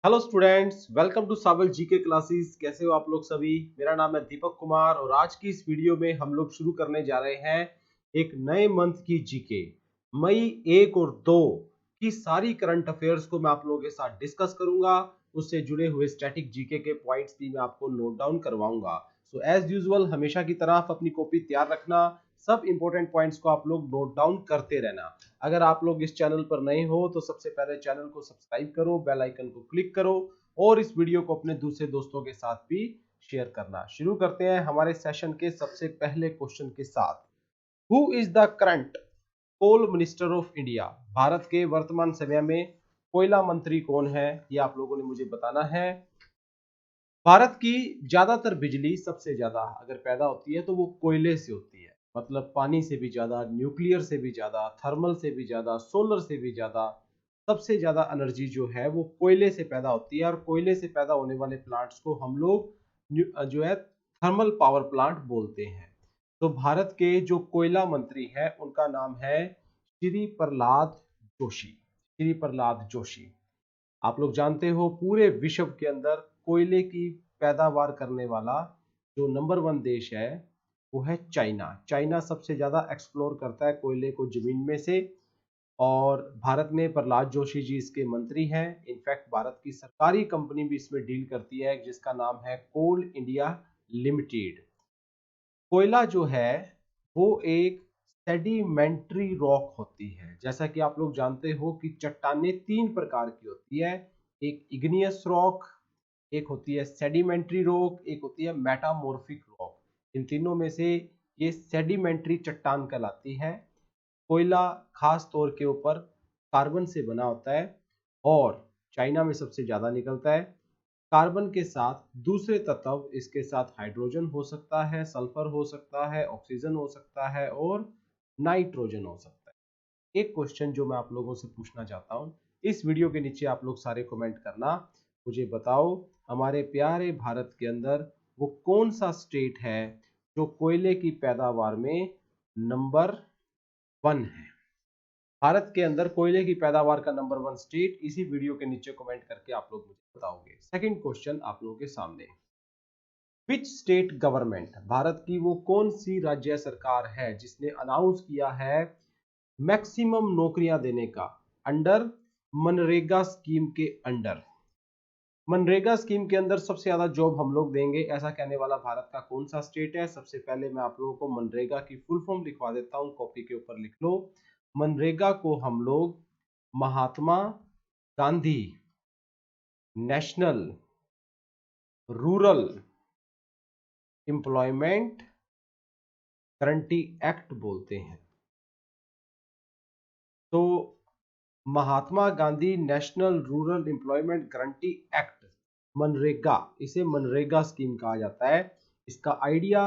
Hello students, welcome to सावल GK classes. कैसे हो आप लोग सभी। मेरा नाम है दीपक कुमार और आज की इस वीडियो में हम लोग शुरू करने जा रहे हैं एक नए मंथ की जीके। मई 1 और 2 की सारी करंट अफेयर्स को मैं आप लोगों के साथ डिस्कस करूंगा। उससे जुड़े हुए स्टैटिक जीके के पॉइंट्स भी मैं आपको नोट डाउन करवाऊंगा। सो एज यूजुअल हमेशा की तरह अपनी कॉपी तैयार रखना, सब इंपॉर्टेंट पॉइंट्स को आप लोग नोट डाउन करते रहना। अगर आप लोग इस चैनल पर नए हो तो सबसे पहले चैनल को सब्सक्राइब करो, बेल आइकन को क्लिक करो और इस वीडियो को अपने दूसरे दोस्तों के साथ भी शेयर करना। शुरू करते हैं हमारे सेशन के सबसे पहले क्वेश्चन के साथ। Who is the current coal minister of India. भारत के वर्तमान समय में कोयला मंत्री कौन है, ये आप लोगों ने मुझे बताना है। भारत की ज्यादातर बिजली सबसे ज्यादा अगर पैदा होती है तो वो कोयले से होती है। मतलब पानी से भी ज्यादा, न्यूक्लियर से भी ज्यादा, थर्मल से भी ज्यादा, सोलर से भी ज्यादा, सबसे ज्यादा एनर्जी जो है वो कोयले से पैदा होती है। और कोयले से पैदा होने वाले प्लांट्स को हम लोग जो है थर्मल पावर प्लांट बोलते हैं। तो भारत के जो कोयला मंत्री है उनका नाम है श्री प्रहलाद जोशी। श्री प्रहलाद जोशी। आप लोग जानते हो पूरे विश्व के अंदर कोयले की पैदावार करने वाला जो नंबर 1 देश है वो है चाइना। चाइना सबसे ज्यादा एक्सप्लोर करता है कोयले को जमीन में से। और भारत में प्रहलाद जोशी जी इसके मंत्री हैं। इनफैक्ट भारत की सरकारी कंपनी भी इसमें डील करती है जिसका नाम है कोल इंडिया लिमिटेड। कोयला जो है वो एक सेडिमेंट्री रॉक होती है। जैसा कि आप लोग जानते हो कि चट्टानें 3 प्रकार की होती है। एक इग्नियस रॉक, एक होती है सेडिमेंट्री रॉक, एक होती है मेटामॉर्फिक रॉक। इन तीनों में से ये सेडिमेंट्री चट्टान कहलाती है। कोयला खास तौर के ऊपर कार्बन से बना होता है और चाइना में सबसे ज्यादा निकलता है। कार्बन के साथ दूसरे तत्व इसके साथ हाइड्रोजन हो सकता है, सल्फर हो सकता है, ऑक्सीजन हो सकता है और नाइट्रोजन हो सकता है। एक क्वेश्चन जो मैं आप लोगों से पूछना चाहता हूं, इस वीडियो के नीचे आप लोग सारे कमेंट करना। मुझे बताओ हमारे प्यारे भारत के अंदर वो कौन सा स्टेट है जो कोयले की पैदावार में नंबर 1 है। भारत के अंदर कोयले की पैदावार का नंबर 1 स्टेट, इसी वीडियो के नीचे कमेंट करके आप लोग मुझे बताओगे। सेकंड क्वेश्चन आप लोगों के सामने। विच स्टेट गवर्नमेंट, भारत की वो कौन सी राज्य सरकार है जिसने अनाउंस किया है मैक्सिमम नौकरियां देने का अंडर मनरेगा स्कीम के अंडर। मनरेगा स्कीम के अंदर सबसे ज्यादा जॉब हम लोग देंगे, ऐसा कहने वाला भारत का कौन सा स्टेट है। सबसे पहले मैं आप लोगों को मनरेगा की फुल फॉर्म लिखवा देता हूं, कॉपी के ऊपर लिख लो। मनरेगा को हम लोग Mahatma Gandhi national rural employment guarantee act बोलते हैं। तो Mahatma Gandhi national rural employment guarantee act, MNREGA, इसे मनरेगा स्कीम कहा जाता है। इसका आइडिया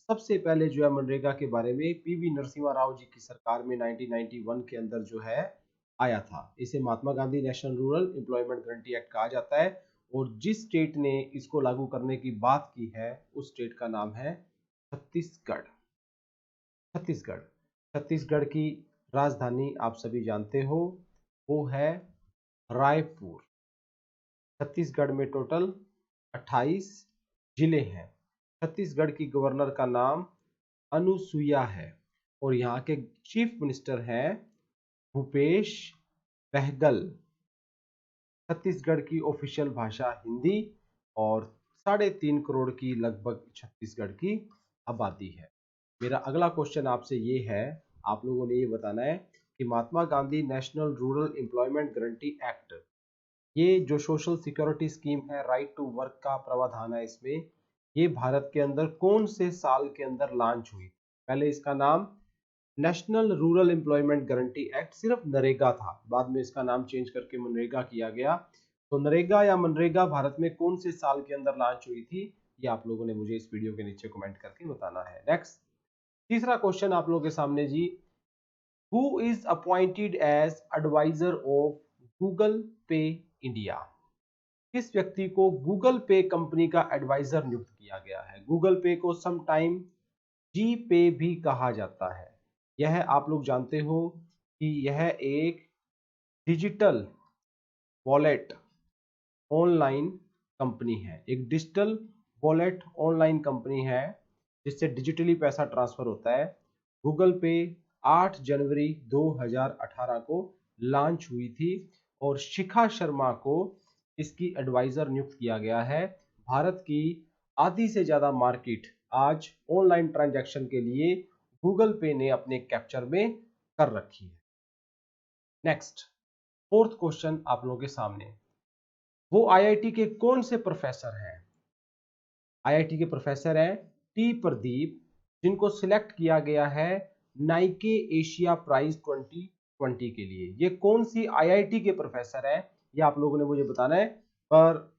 सबसे पहले जो है मनरेगा के बारे में पीवी नरसिम्हा राव जी की सरकार में 1991 के अंदर जो है आया था। इसे Mahatma Gandhi national rural employment guarantee act कहा जाता है। और जिस स्टेट ने इसको लागू करने की बात की है उस स्टेट का नाम है छत्तीसगढ़। छत्तीसगढ़। छत्तीसगढ़ की राजधानी आप सभी जानते हो वो है रायपुर। छत्तीसगढ़ में टोटल 28 जिले हैं। छत्तीसगढ़ की गवर्नर का नाम अनुसुईया है और यहाँ के चीफ मिनिस्टर हैं भूपेश बहगल। छत्तीसगढ़ की ऑफिशियल भाषा हिंदी और 3.5 करोड़ की लगभग छत्तीसगढ़ की आबादी है। मेरा अगला क्वेश्चन आपसे ये है, आप लोगों ने ये बताना है कि Mahatma Gandhi national rural employment guarantee act, ये जो सोशल सिक्योरिटी स्कीम है, राइट टू वर्क का प्रावधान है इसमें, ये भारत के अंदर कौन से साल के अंदर लॉन्च हुई। पहले इसका नाम national rural employment guarantee act सिर्फ नरेगा था, बाद में इसका नाम चेंज करके मनरेगा किया गया। तो नरेगा या मनरेगा भारत में कौन से साल के अंदर लॉन्च हुई थी, ये आप लोगों ने मुझे इस वीडियो के नीचे कमेंट करके बताना है। नेक्स्ट, तीसरा क्वेश्चन आप लोगों के सामने जी। Who is appointed as adviser of Google Pay India. किस व्यक्ति को गूगल पे कंपनी का एडवाइजर नियुक्त किया गया है। गूगल पे को सम टाइम जी पे भी कहा जाता है। यह आप लोग जानते हो कि यह एक डिजिटल वॉलेट ऑनलाइन कंपनी है, एक डिजिटल वॉलेट ऑनलाइन कंपनी है जिससे डिजिटली पैसा ट्रांसफर होता है। गूगल पे 8 जनवरी 2018 को लॉन्च हुई थी और शिखा शर्मा को इसकी एडवाइजर नियुक्त किया गया है। भारत की आधी से ज्यादा मार्केट आज ऑनलाइन ट्रांजैक्शन के लिए गूगल पे ने अपने कैप्चर में कर रखी है। नेक्स्ट, फोर्थ क्वेश्चन आप लोगों के सामने, वो आईआईटी के कौन से प्रोफेसर हैं? आईआईटी के प्रोफेसर हैं टी प्रदीप, जिनको सिलेक्ट किया गया है नाइके एशिया प्राइज 2020 के लिए। ये कौन सी आईआईटी के प्रोफेसर हैं ये आप लोगों ने मुझे बताना है। पर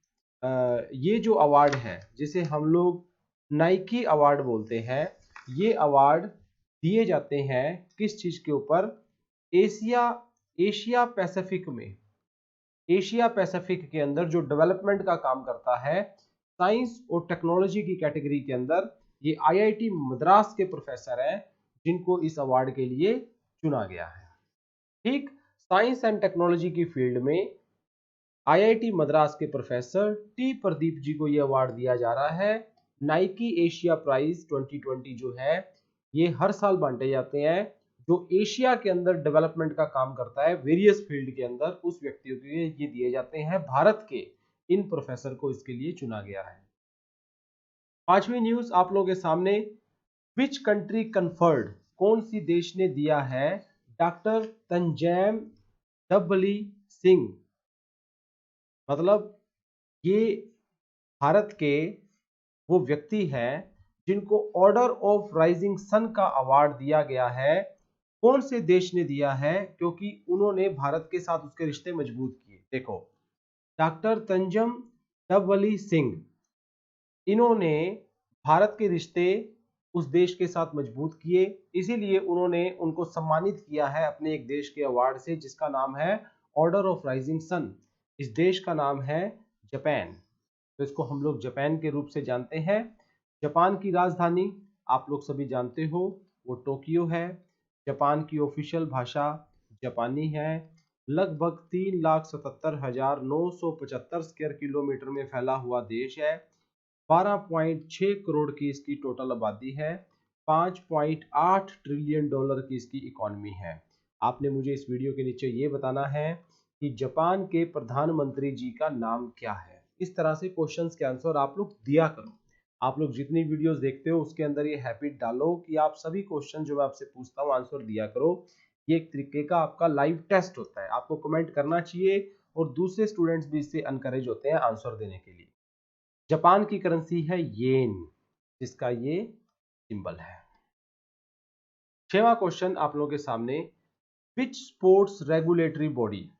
ये जो अवार्ड है जिसे हम लोग नाइकी अवार्ड बोलते हैं, ये अवार्ड दिए जाते हैं किस चीज के ऊपर? एशिया पैसिफिक में, एशिया पैसिफिक के अंदर जो डेवलपमेंट का काम करता है साइंस और टेक्नोलॉजी की कैटेगरी के अंदर, ये आईआईटी मद्रास के प्रोफेसर हैं जिनको इस अवार्ड के लिए चुना गया है। ठीक, साइंस एंड टेक्नोलॉजी की फील्ड में आईआईटी मद्रास के प्रोफेसर टी प्रदीप जी को यह अवार्ड दिया जा रहा है। नाइकी एशिया प्राइज 2020 जो है ये हर साल बांटे जाते हैं जो एशिया के अंदर डेवलपमेंट का काम करता है वेरियस फील्ड के अंदर, उस व्यक्तियों के लिए ये दिए जाते हैं। भारत के इन प्रोफेसर को इसके लिए चुना गया है। पांचवी न्यूज आप लोगों के सामने, विच कंट्री कन्फर्ड, कौन सी देश ने दिया है डॉक्टर तंजैम डबली सिंह, मतलब ये भारत के वो व्यक्ति हैं जिनको ऑर्डर ऑफ राइजिंग सन का अवार्ड दिया गया है। कौन से देश ने दिया है? क्योंकि उन्होंने भारत के साथ उसके रिश्ते मजबूत किए। देखो, डॉक्टर तंजम डबली सिंह, इन्होंने भारत के रिश्ते उस देश के साथ मजबूत किए, इसीलिए उन्होंने उनको सम्मानित किया है अपने एक देश के अवार्ड से जिसका नाम है ऑर्डर ऑफ राइजिंग सन। इस देश का नाम है जापान, तो इसको हम लोग जापान के रूप से जानते हैं। जापान की राजधानी आप लोग सभी जानते हो वो टोक्यो है। जापान की ऑफिशियल भाषा जापानी है। लगभग 3,77,975 स्क्वायर किलोमीटर में फैला हुआ देश है। 12.6 करोड़ की इसकी टोटल आबादी है। 5.8 ट्रिलियन डॉलर की इसकी इकॉनमी है। आपने मुझे इस वीडियो के नीचे ये बताना है कि जापान के प्रधानमंत्री जी का नाम क्या है। इस तरह से क्वेश्चंस के आंसर आप लोग दिया करो। आप लोग जितनी वीडियोस देखते हो उसके अंदर ये हैबिट डालो कि आप सभी क्वेश्चन जो मैं आपसे पूछता हूँ आंसर दिया करो। ये एक तरीके का आपका लाइव टेस्ट होता है, आपको कमेंट करना चाहिए और दूसरे स्टूडेंट्स भी इससे एनकरेज होते हैं आंसर देने के लिए। जापान की करेंसी है येन, जिसका ये सिंबल है। छठवां क्वेश्चन आप लोगों के सामने, विच स्पोर्ट्स रेगुलेटरी बॉडी,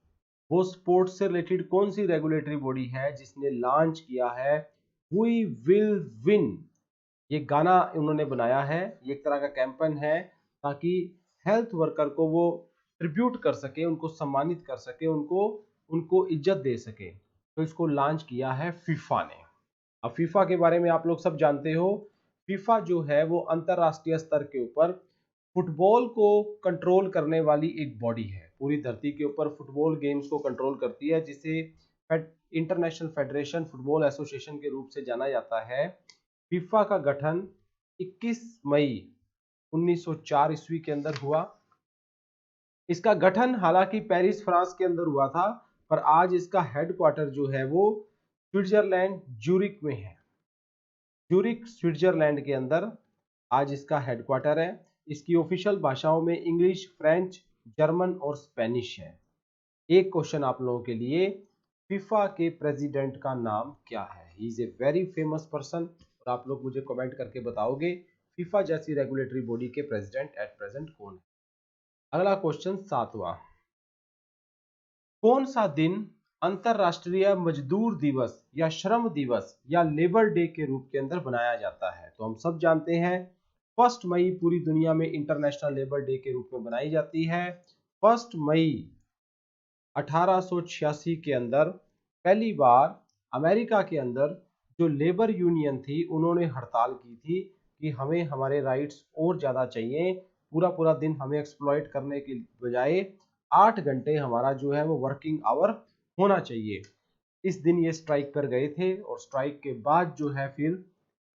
वो स्पोर्ट्स से रिलेटेड कौन सी रेगुलेटरी बॉडी है जिसने लॉन्च किया है वी विल विन। ये गाना उन्होंने बनाया है, ये एक तरह का कैंपेन है ताकि हेल्थ वर्कर को वो ट्रिब्यूट कर सके, उनको सम्मानित कर सके, उनको इज्जत दे सके। तो इसको लॉन्च किया है फीफा ने। अब फीफा के बारे में आप लोग सब जानते हो, फीफा जो है वो अंतरराष्ट्रीय स्तर के ऊपर फुटबॉल को कंट्रोल करने वाली एक बॉडी है। पूरी धरती के ऊपर फुटबॉल गेम्स को कंट्रोल करती है, जिसे इंटरनेशनल फेडरेशन फुटबॉल एसोसिएशन के रूप से जाना जाता है। फीफा का गठन 21 मई 1904 ईस्वी के अंदर हुआ। इसका गठन हालांकि पेरिस फ्रांस के अंदर हुआ था, पर आज इसका हेडक्वार्टर जो है वो स्विट्जरलैंड ज्यूरिक में है। ज्यूरिक स्विट्जरलैंड के अंदर आज इसका हेडक्वार्टर है। इसकी ऑफिशियल भाषाओं में इंग्लिश, फ्रेंच, जर्मन और स्पेनिश है। एक क्वेश्चन आप लोगों के लिए, फीफा के प्रेसिडेंट का नाम क्या है? He is a very famous person और आप लोग मुझे कमेंट करके बताओगे फीफा जैसी रेगुलेटरी बॉडी के प्रेसिडेंट एट प्रेजेंट कौन है। अगला क्वेश्चन सातवां, कौन सा दिन अंतरराष्ट्रीय मजदूर दिवस या श्रम दिवस या लेबर डे के रूप के अंदर बनाया जाता है? तो हम सब जानते हैं 1 मई पूरी दुनिया में इंटरनेशनल लेबर डे के रूप में बनाई जाती है। 1 मई 1886 के अंदर पहली बार अमेरिका के अंदर जो लेबर यूनियन थी उन्होंने हड़ताल की थी कि हमें हमारे राइट्स और ज़्यादा चाहिए। पूरा पूरा दिन हमें एक्सप्लॉइट करने के बजाय 8 घंटे हमारा जो है वो वर्किंग आवर होना चाहिए। इस दिन ये स्ट्राइक पर गए थे और स्ट्राइक के बाद जो है फिर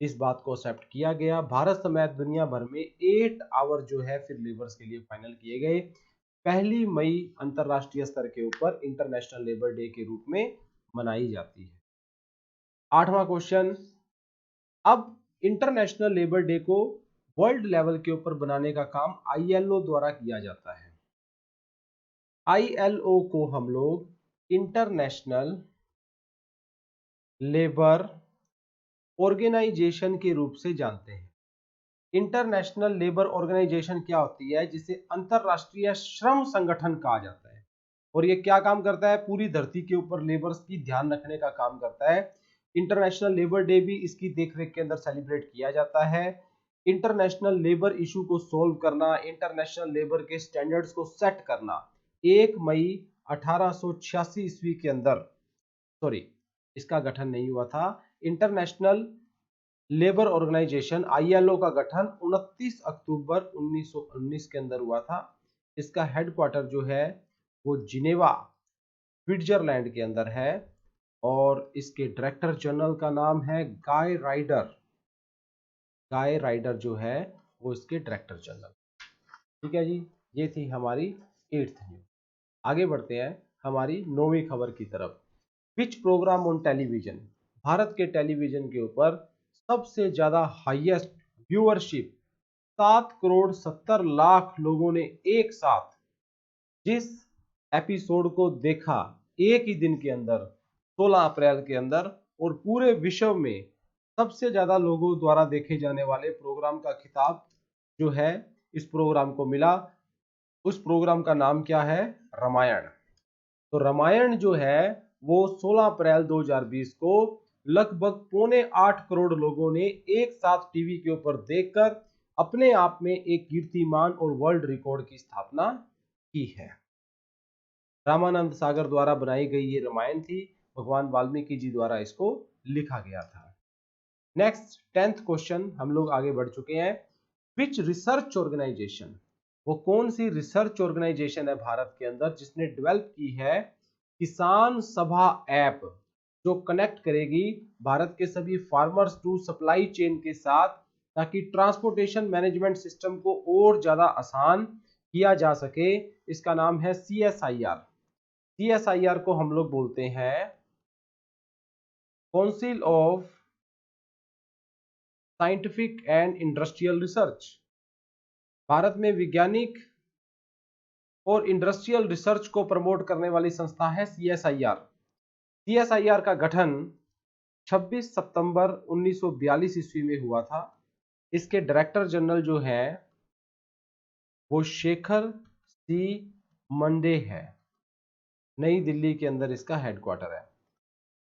इस बात को एक्सेप्ट किया गया। भारत समेत दुनिया भर में 8 आवर जो है फिर लेबर्स के लिए फाइनल किए गए। 1 मई अंतरराष्ट्रीय स्तर के ऊपर इंटरनेशनल लेबर डे के रूप में मनाई जाती है। 8वां क्वेश्चन, अब इंटरनेशनल लेबर डे को वर्ल्ड लेवल के ऊपर बनाने का काम ILO द्वारा किया जाता है। ILO को हम लोग इंटरनेशनल लेबर ऑर्गेनाइजेशन के रूप से जानते हैं। इंटरनेशनल लेबर ऑर्गेनाइजेशन क्या होती है, जिसे अंतरराष्ट्रीय श्रम संगठन कहा जाता है। और ये क्या काम करता है, पूरी धरती के ऊपर लेबर्स की ध्यान रखने का काम करता है। इंटरनेशनल लेबर डे भी इसकी देखरेख के अंदर सेलिब्रेट किया जाता है। इंटरनेशनल लेबर इशू को सोल्व करना, इंटरनेशनल लेबर के स्टैंडर्ड्स को सेट करना 1 मई 1886 ईस्वी के अंदर, सॉरी इसका गठन नहीं हुआ था। इंटरनेशनल लेबर ऑर्गेनाइजेशन ILO का गठन 29 अक्टूबर 1919 के अंदर हुआ था। इसका हेडक्वार्टर जो है वो जिनेवा स्विट्जरलैंड के अंदर है और इसके डायरेक्टर जनरल का नाम है गाय राइडर। गाय राइडर जो है वो इसके डायरेक्टर जनरल। ठीक है जी, ये थी हमारी 8th न्यूज। आगे बढ़ते हैं हमारी 9वीं खबर की तरफ। विच प्रोग्राम ऑन टेलीविजन, भारत के टेलीविजन के ऊपर सबसे ज्यादा हाईएस्ट व्यूअरशिप 7,70,00,000 लोगों ने एक साथ जिस एपिसोड को देखा एक ही दिन के अंदर 16 अप्रैल के अंदर, और पूरे विश्व में सबसे ज्यादा लोगों द्वारा देखे जाने वाले प्रोग्राम का खिताब जो है इस प्रोग्राम को मिला। उस प्रोग्राम का नाम क्या है, रामायण। तो रामायण जो है वो 16 अप्रैल 2020 को लगभग 7.25 करोड़ लोगों ने एक साथ टीवी के ऊपर देखकर अपने आप में एक कीर्तिमान और वर्ल्ड रिकॉर्ड की स्थापना की है। रामानंद सागर द्वारा बनाई गई ये रामायण थी, भगवान वाल्मीकि जी द्वारा इसको लिखा गया था। नेक्स्ट 10th क्वेश्चन हम लोग आगे बढ़ चुके हैं। विच रिसर्च ऑर्गेनाइजेशन, वो कौन सी रिसर्च ऑर्गेनाइजेशन है भारत के अंदर जिसने डेवलप की है किसान सभा ऐप, जो कनेक्ट करेगी भारत के सभी फार्मर्स टू सप्लाई चेन के साथ, ताकि ट्रांसपोर्टेशन मैनेजमेंट सिस्टम को और ज्यादा आसान किया जा सके। इसका नाम है CSIR। CSIR को हम लोग बोलते हैं council of scientific and industrial research. Bharat में वैज्ञानिक और इंडस्ट्रियल रिसर्च को प्रमोट करने वाली संस्था है CSIR। CSIR का गठन 26 सितंबर 1942 ईस्वी में हुआ था। इसके डायरेक्टर जनरल जो है वो शेखर सी मंडे है। नई दिल्ली के अंदर इसका हेडक्वार्टर है।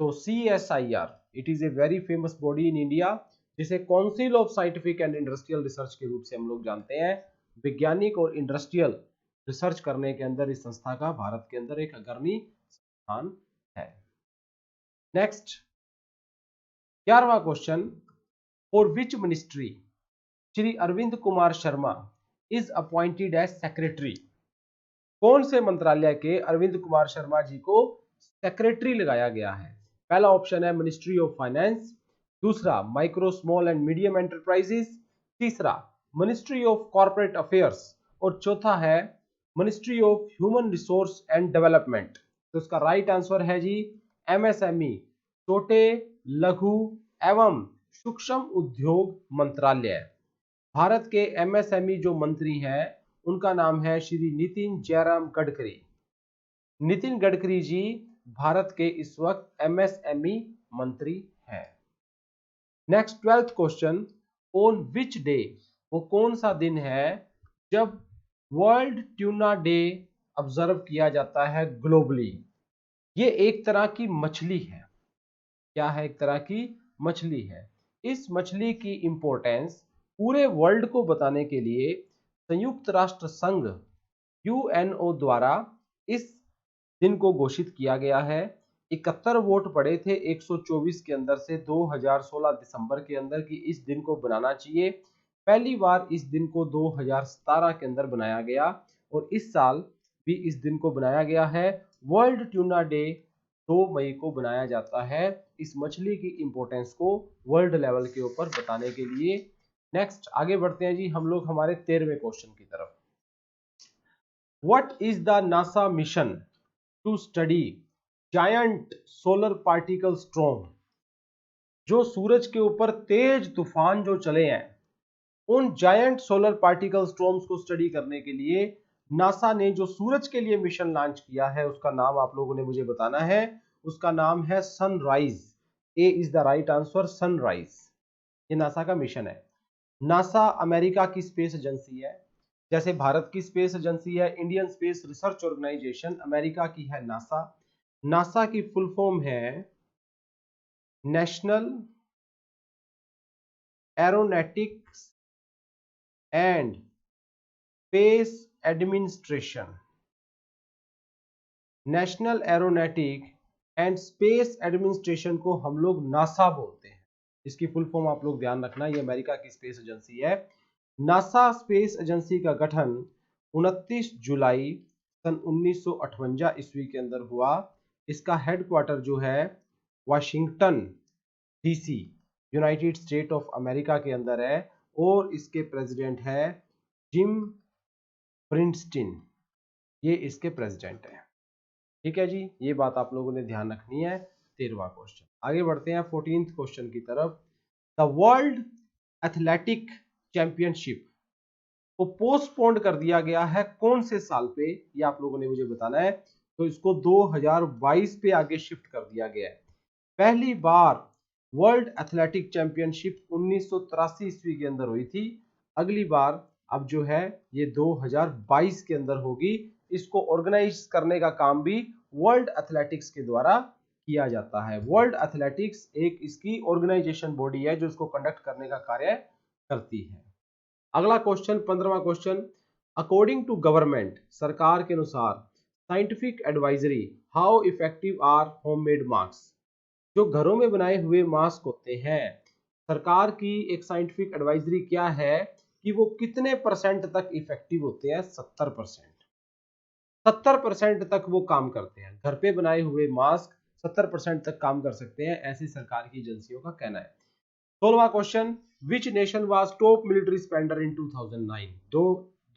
तो CSIR it is a very famous body in India, जिसे council of scientific and industrial research के रूप से हम लोग जानते हैं। वैज्ञानिक और इंडस्ट्रियल रिसर्च करने के अंदर इस संस्था का भारत के अंदर एक अग्रणी स्थान है। नेक्स्ट 11वां question, for which ministry Shri Arvind Kumar Sharma is appointed as secretary. कौन से मंत्रालय के अरविंद कुमार शर्मा जी को सेक्रेटरी लगाया गया है। पहला ऑप्शन है मिनिस्ट्री ऑफ फाइनेंस, दूसरा micro small and medium enterprises, तीसरा मिनिस्ट्री ऑफ कॉर्पोरेट अफेयर्स और चौथा है ministry of human resource and development. तो इसका राइट आंसर है जी MSME, छोटे लघु एवं सूक्ष्म उद्योग मंत्रालय। भारत के MSME जो मंत्री हैं उनका नाम है श्री नितिन जयराम गडकरी। नितिन गडकरी जी भारत के इस वक्त MSME मंत्री हैं। Next 12th question, on which day, वो कौन सा दिन है जब वर्ल्ड ट्यूना डे ऑब्जर्व किया जाता है ग्लोबली। ये एक तरह की मछली है। क्या है, एक तरह की मछली है। इस मछली की इंपॉर्टेंस पूरे वर्ल्ड को बताने के लिए संयुक्त राष्ट्र संघ UNO द्वारा इस दिन को घोषित किया गया है। 71 वोट पड़े थे 124 के अंदर से 2016 दिसंबर के अंदर कि इस दिन को बनाना चाहिए। पहली बार इस दिन को 2017 के अंदर बनाया गया और इस साल भी इस दिन को बनाया गया है। वर्ल्ड ट्यूना डे 2 मई को बनाया जाता है इस मछली की इंपॉर्टेंस को वर्ल्ड लेवल के ऊपर बताने के लिए। नेक्स्ट आगे बढ़ते हैं जी हम लोग हमारे 13वें क्वेश्चन की तरफ। What is the NASA mission to study giant solar particle storm? जो सूरज के ऊपर तेज तूफान जो चले हैं उन जायंट सोलर पार्टिकल स्टॉर्म्स को स्टडी करने के लिए नासा ने जो सूरज के लिए मिशन लॉन्च किया है उसका नाम आप लोगों ने मुझे बताना है। उसका नाम है sunrise. A is the right answer, sunrise. ये नासा का मिशन है। नासा अमेरिका की स्पेस एजेंसी है। जैसे भारत की स्पेस एजेंसी है Indian Space Research Organisation, America की है नासा। नासा की फुल फॉर्म है National Aeronautics and Space Administration. National Aeronautic and Space Administration को हम लोग नासा बोलते हैं। इसकी फुल फॉर्म आप लोग ध्यान रखना, ये अमेरिका की स्पेस एजेंसी है। नासा स्पेस एजेंसी का गठन 29 जुलाई सन 1958 ईस्वी के अंदर हुआ। इसका हेडक्वार्टर जो है Washington DC United state of America के अंदर है और इसके प्रेसिडेंट है जिम प्रिंस्टन। ये इसके प्रेसिडेंट है। ठीक है जी, ये बात आप लोगों ने ध्यान रखनी है। 13वां क्वेश्चन। आगे बढ़ते हैं 14th क्वेश्चन की तरफ। द वर्ल्ड एथलेटिक चैंपियनशिप को पोस्टपोन्ड कर दिया गया है कौन से साल पे, ये आप लोगों ने मुझे बताना है। तो इसको 2022 पे आगे शिफ्ट कर दिया गया है। पहली बार वर्ल्ड एथलेटिक चैंपियनशिप 1983 ईस्वी के अंदर हुई थी। अगली बार अब जो है ये 2022 के अंदर होगी। इसको ऑर्गेनाइज करने का काम भी वर्ल्ड एथलेटिक्स के द्वारा किया जाता है। वर्ल्ड एथलेटिक्स एक इसकी ऑर्गेनाइजेशन बॉडी है जो इसको कंडक्ट करने का कार्य करती है। अगला क्वेश्चन 15वां क्वेश्चन। अकॉर्डिंग टू गवर्नमेंट, सरकार के अनुसार scientific advisory how effective are homemade mask? जो घरों में बनाए हुए मास्क होते हैं, सरकार की एक साइंटिफिक एडवाइजरी क्या है कि वो कितने परसेंट तक इफेक्टिव होते हैं? 70%। 70% तक वो काम करते हैं। घर पे बनाए हुए मास्क 70% तक काम कर सकते हैं, ऐसी सरकार की एजेंसियों का कहना है। 16वां question. Which nation was top military spender in 2009?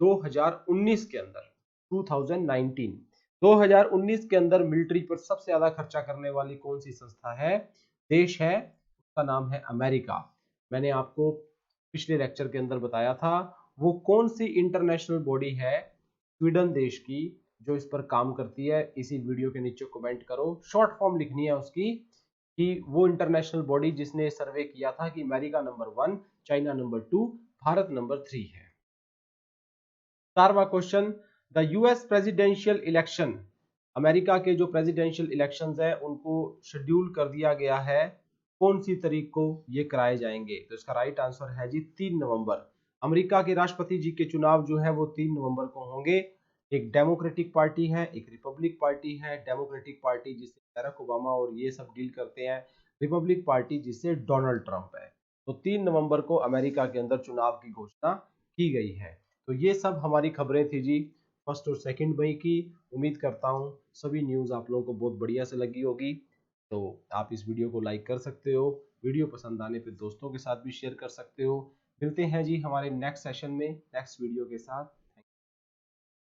2019 के अंदर 2019 2019 के अंदर मिलिट्री पर सबसे ज्यादा खर्चा करने वाली कौन सी संस्था है, देश है? उसका नाम है अमेरिका। मैंने आपको पिछले लेक्चर के अंदर बताया था वो कौन सी इंटरनेशनल बॉडी है स्वीडन देश की जो इस पर काम करती है। इसी वीडियो के नीचे कमेंट करो, शॉर्ट फॉर्म लिखनी है उसकी कि वो इंटरनेशनल बॉडी जिसने सर्वे किया था कि अमेरिका नंबर 1, चाइना नंबर 2, भारत नंबर 3 है। 4वां question. The US presidential election, America के जो प्रेसिडेंशियल इलेक्शंस है उनको शेड्यूल कर दिया गया है कौन सी तारीख को ये कराए जाएंगे? तो इसका राइट आंसर है जी 3 नवंबर। अमेरिका के राष्ट्रपति जी के चुनाव जो है वो 3 नवंबर को होंगे। एक डेमोक्रेटिक पार्टी है, एक रिपब्लिक पार्टी है। डेमोक्रेटिक पार्टी जिससे बैरक ओबामा और ये सब डील करते हैं, रिपब्लिक पार्टी जिससे डोनाल्ड ट्रंप है। तो 3 नवंबर को अमेरिका के अंदर चुनाव की घोषणा की गई है। तो ये सब हमारी खबरें थी जी 1 और 2 मई की। उम्मीद करता हूँ सभी न्यूज़ आप लोगों को बहुत बढ़िया से लगी होगी। तो आप इस वीडियो को लाइक कर सकते हो, वीडियो पसंद आने पे दोस्तों के साथ भी शेयर कर सकते हो। मिलते हैं जी हमारे नेक्स्ट सेशन में नेक्स्ट वीडियो के साथ।